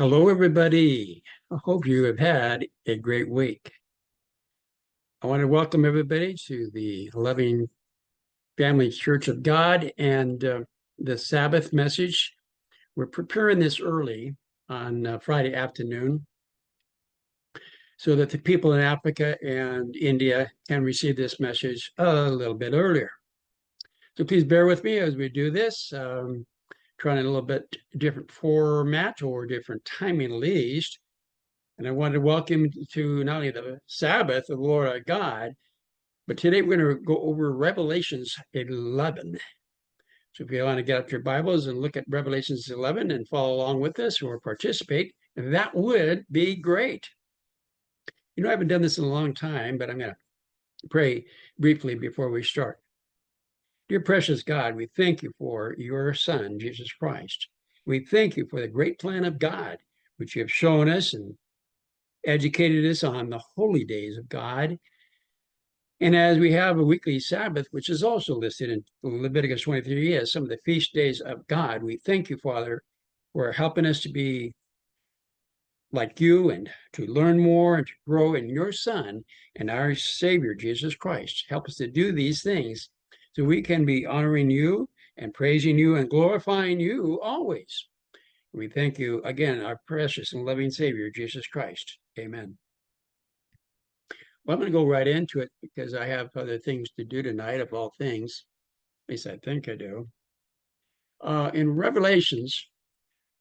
Hello, everybody. I hope you have had a great week. I want to welcome everybody to the Loving Family Church of God and the Sabbath message. We're preparing this early on Friday afternoon so that the people in Africa and India can receive this message a little bit earlier. So please bear with me as we do this. Trying a little bit different format or different timing at least. And I wanted to welcome you to not only the Sabbath of the Lord our God, but today we're going to go over Revelations 11. So if you want to get up your Bibles and look at Revelations 11 and follow along with us or participate, that would be great. You know, I haven't done this in a long time, but I'm going to pray briefly before we start. Dear precious God, we thank you for your Son, Jesus Christ. We thank you for the great plan of God, which you have shown us and educated us on the holy days of God. And as we have a weekly Sabbath, which is also listed in Leviticus 23 as some of the feast days of God, we thank you, Father, for helping us to be like you and to learn more and to grow in your Son and our Savior, Jesus Christ. Help us to do these things so we can be honoring you and praising you and glorifying you always. We thank you again, our precious and loving Savior, Jesus Christ. Amen. Well, I'm going to go right into it because I have other things to do tonight, of all things. At least I think I do. In Revelations,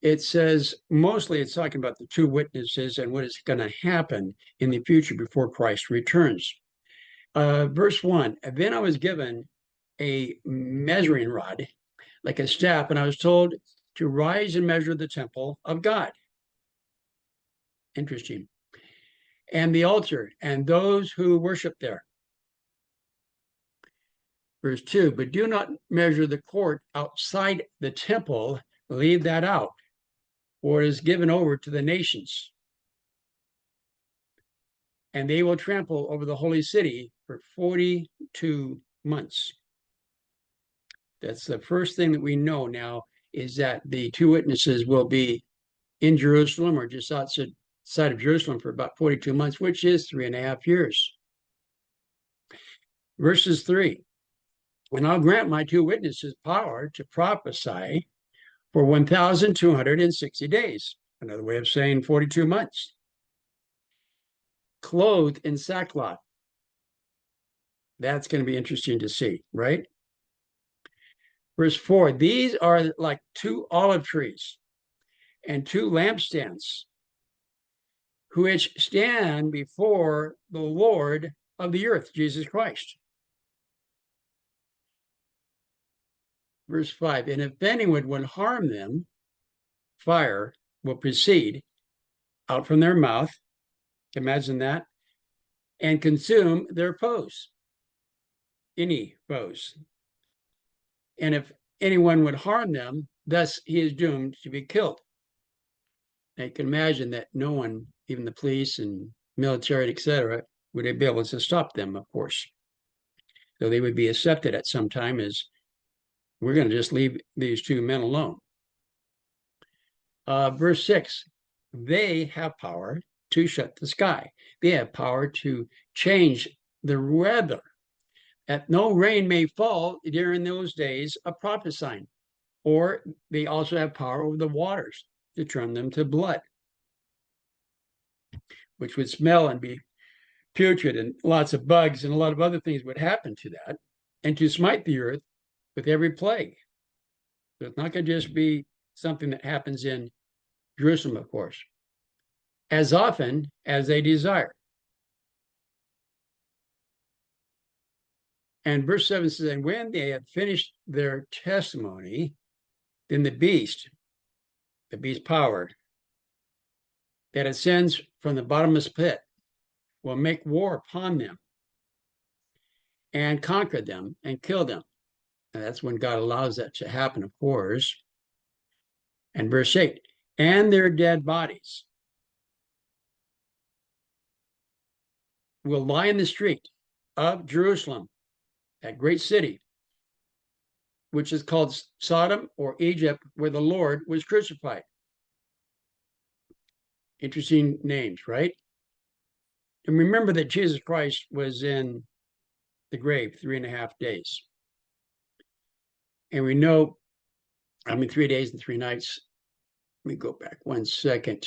it says mostly it's talking about the two witnesses and what is going to happen in the future before Christ returns. Verse 1, then I was given a measuring rod, like a staff, and I was told to rise and measure the temple of God. Interesting. And the altar and those who worship there. Verse 2, but do not measure the court outside the temple, leave that out, for it is given over to the nations. And they will trample over the holy city for 42 months. That's the first thing that we know now, is that the two witnesses will be in Jerusalem or just outside of Jerusalem for about 42 months, which is 3.5 years. Verses 3, and I'll grant my two witnesses power to prophesy for 1,260 days. Another way of saying 42 months. Clothed in sackcloth. That's going to be interesting to see, right? Verse 4, these are like two olive trees and two lampstands, which stand before the Lord of the earth, Jesus Christ. Verse 5, and if anyone would harm them, fire will proceed out from their mouth, imagine that, and consume their foes, any foes. And if anyone would harm them, thus he is doomed to be killed. Now you can imagine that no one, even the police and military, etc., would be able to stop them, of course. So they would be accepted at some time as, we're going to just leave these two men alone. Verse 6, they have power to shut the sky. They have power to change the weather, that no rain may fall during those days of prophesying. Or they also have power over the waters to turn them to blood, which would smell and be putrid, and lots of bugs and a lot of other things would happen to that, and to smite the earth with every plague. So it's not going to just be something that happens in Jerusalem, of course, as often as they desire. And verse 7 says, and when they had finished their testimony, then the beast power that ascends from the bottomless pit will make war upon them and conquer them and kill them. And that's when God allows that to happen, of course. And verse 8, and their dead bodies will lie in the street of Jerusalem, that great city, which is called Sodom or Egypt, where the Lord was crucified. Interesting names, right? And remember that Jesus Christ was in the grave 3.5 days. And we know, 3 days and 3 nights. Let me go back 1 second.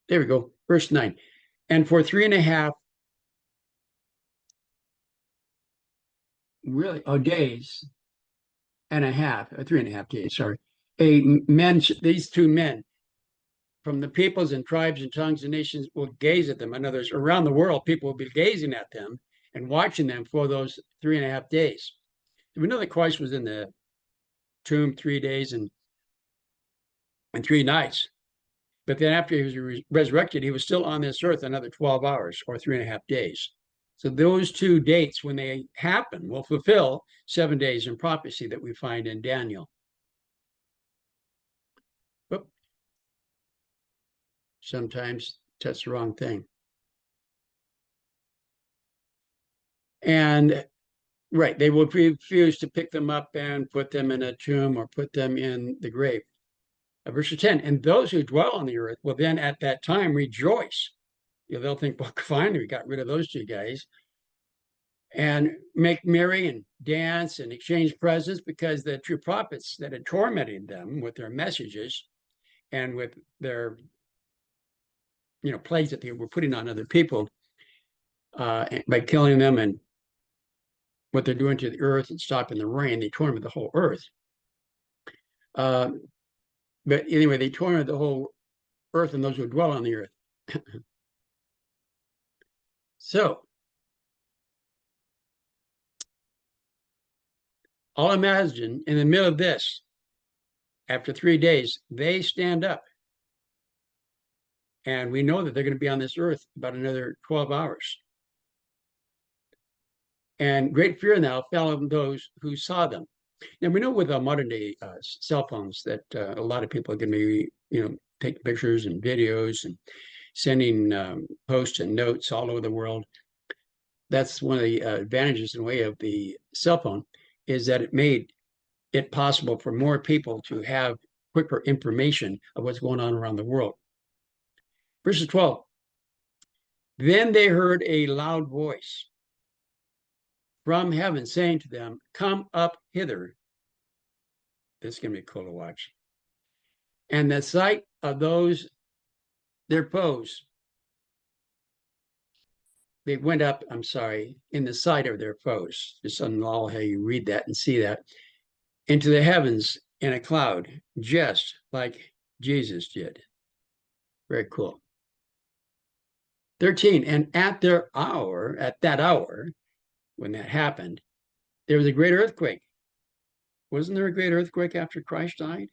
There we go, verse 9. And for 3.5 days and a half, 3.5 days, sorry, these two men from the peoples and tribes and tongues and nations will gaze at them. In other words, around the world, people will be gazing at them and watching them for those 3.5 days. We know that Christ was in the tomb 3 days and 3 nights. But then after he was resurrected, he was still on this earth another 12 hours or 3.5 days. So those two dates, when they happen, will fulfill 7 days in prophecy that we find in Daniel. But sometimes that's the wrong thing. And right, they will refuse to pick them up and put them in a tomb or put them in the grave. Verse 10, and those who dwell on the earth will then at that time rejoice. They'll think, well, finally, we got rid of those two guys, and make merry and dance and exchange presents, because the true prophets that had tormented them with their messages and with their plagues that they were putting on other people by killing them and what they're doing to the earth and stopping the rain, they tormented the whole earth. But anyway, they tormented the whole earth and those who dwell on the earth. So I'll imagine in the middle of this, after 3 days, they stand up. And we know that they're going to be on this earth about another 12 hours. And great fear now fell on those who saw them. Now, we know with modern day cell phones that a lot of people are going to be, taking pictures and videos and sending posts and notes all over the world. That's one of the advantages in a way of the cell phone, is that it made it possible for more people to have quicker information of what's going on around the world. Verses 12, then they heard a loud voice from heaven saying to them, come up hither. This is going to be cool to watch. And the sight of those, their foes, they went up, in the sight of their foes. Just unlawful how you read that and see that, into the heavens in a cloud, just like Jesus did. Very cool. 13, and at that hour, when that happened, there was a great earthquake. Wasn't there a great earthquake after Christ died?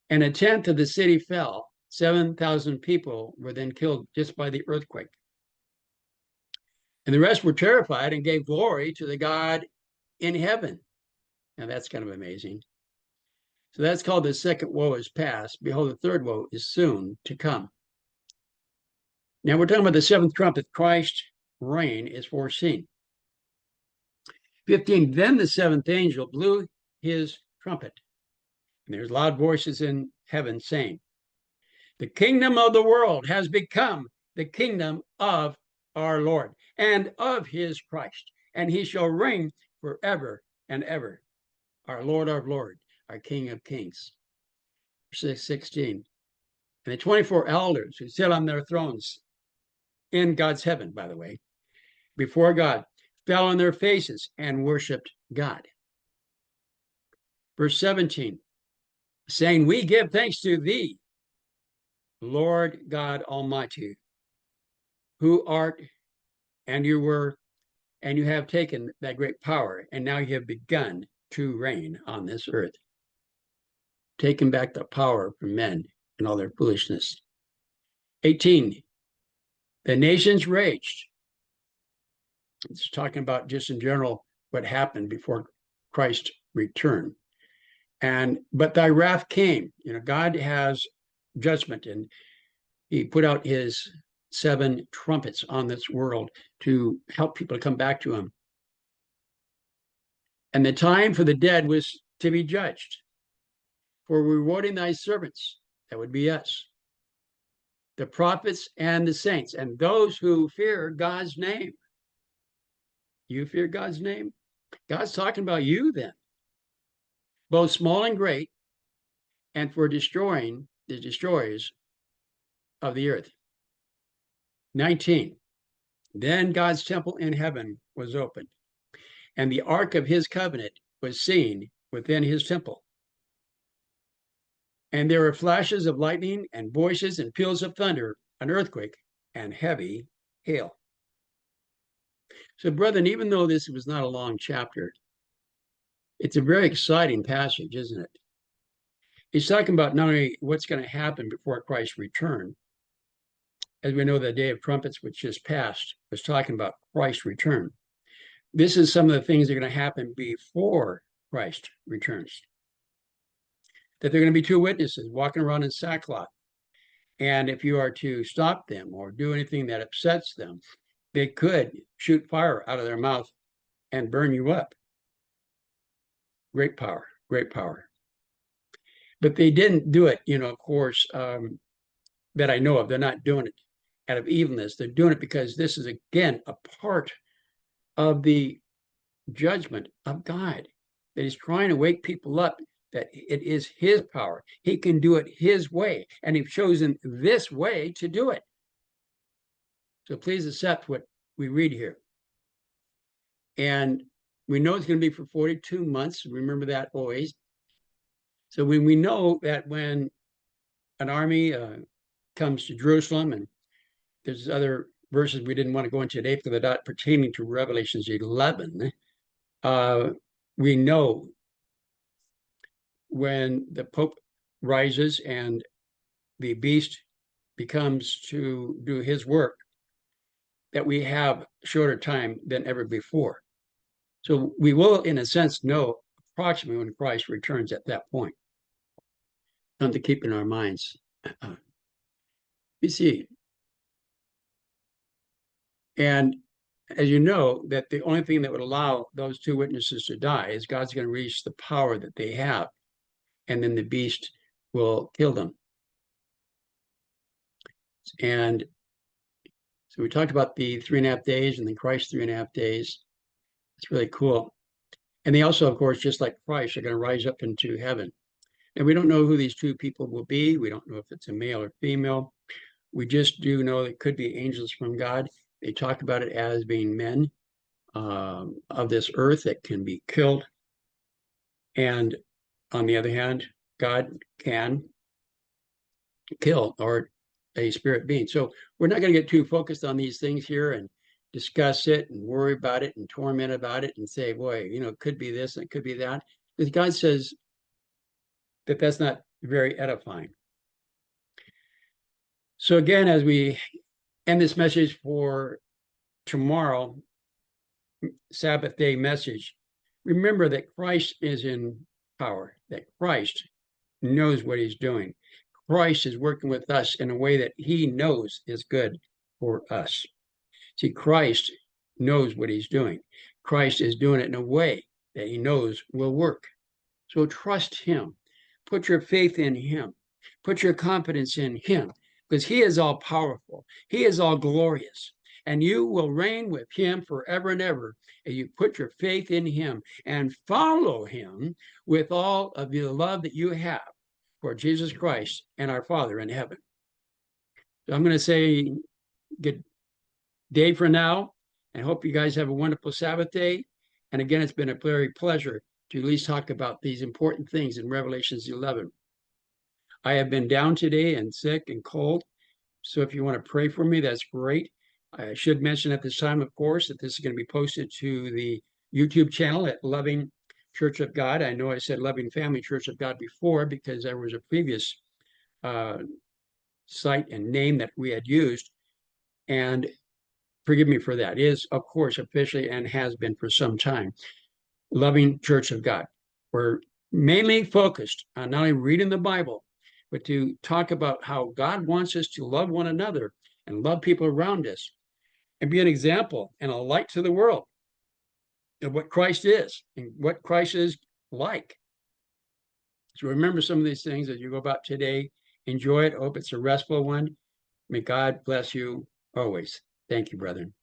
And a tenth of the city fell. 7,000 people were then killed just by the earthquake. And the rest were terrified and gave glory to the God in heaven. Now that's kind of amazing. So that's called the second woe is past. Behold, the third woe is soon to come. Now we're talking about the seventh trumpet. Christ's reign is foreseen. 15, then the seventh angel blew his trumpet. And there's loud voices in heaven saying, the kingdom of the world has become the kingdom of our Lord and of his Christ, and he shall reign forever and ever. Our Lord, our King of kings. Verse 16, and the 24 elders who sit on their thrones in God's heaven, by the way, before God, fell on their faces and worshiped God. Verse 17, saying, we give thanks to thee, Lord God Almighty, who art, and you were, and you have taken that great power, and now you have begun to reign on this earth, taking back the power from men and all their foolishness. 18, the nations raged. It's talking about just in general what happened before Christ's return. But thy wrath came. God has judgment, and he put out his 7 trumpets on this world to help people to come back to him. And the time for the dead was to be judged. for rewarding thy servants, that would be us, the prophets and the saints, and those who fear God's name. You fear God's name? God's talking about you then, both small and great, and for destroying the destroyers of the earth. 19. Then God's temple in heaven was opened, and the ark of his covenant was seen within his temple. And there were flashes of lightning and voices and peals of thunder, an earthquake, and heavy hail. So, brethren, even though this was not a long chapter, it's a very exciting passage, isn't it? He's talking about not only what's going to happen before Christ's return. As we know, the day of trumpets, which just passed, was talking about Christ's return. This is some of the things that are going to happen before Christ returns. That there are going to be two witnesses walking around in sackcloth. And if you are to stop them or do anything that upsets them, they could shoot fire out of their mouth and burn you up. Great power, great power. But they didn't do it, of course, that I know of. They're not doing it out of evilness. They're doing it because this is, again, a part of the judgment of God, that he's trying to wake people up, that it is his power. He can do it his way, and he's chosen this way to do it. So please accept what we read here. And we know it's going to be for 42 months. Remember that always. So when we know that when an army comes to Jerusalem, and there's other verses we didn't want to go into today because they're not pertaining to Revelations 11, we know when the Pope rises and the beast becomes to do his work, that we have shorter time than ever before. So we will, in a sense, know approximately when Christ returns at that point. Something to keep in our minds. You see, and as you know, that the only thing that would allow those two witnesses to die is God's going to reach the power that they have, and then the beast will kill them. And so we talked about the 3.5 days and then Christ 3.5 days. It's really cool. And they also, of course, just like Christ, are going to rise up into heaven. And we don't know who these two people will be. We don't know if it's a male or female. We just do know it could be angels from God. They talk about it as being men of this earth that can be killed. And on the other hand, God can kill or a spirit being. So we're not going to get too focused on these things here and discuss it and worry about it and torment about it and say, boy, it could be this and it could be that. Because God says that that's not very edifying. So again, as we end this message for tomorrow, Sabbath day message, remember that Christ is in power, that Christ knows what he's doing. Christ is working with us in a way that he knows is good for us. See, Christ knows what he's doing. Christ is doing it in a way that he knows will work. So trust him. Put your faith in him. Put your confidence in him, because he is all powerful. He is all glorious. And you will reign with him forever and ever. And you put your faith in him and follow him with all of the love that you have for Jesus Christ and our Father in heaven. So I'm going to say good day for now, and hope you guys have a wonderful Sabbath day. And again, it's been a very pleasure to at least talk about these important things in Revelations 11. I have been down today and sick and cold, so if you want to pray for me, that's great. I should mention at this time, of course, that this is going to be posted to the YouTube channel at Loving Church of God. I know I said Loving Family Church of God before because there was a previous site and name that we had used, and forgive me for that. It is, of course, officially and has been for some time, Loving Church of God. We're mainly focused on not only reading the Bible, but to talk about how God wants us to love one another and love people around us and be an example and a light to the world of what Christ is and what Christ is like. So remember some of these things as you go about today. Enjoy it. Hope it's a restful one. May God bless you always. Thank you, brethren.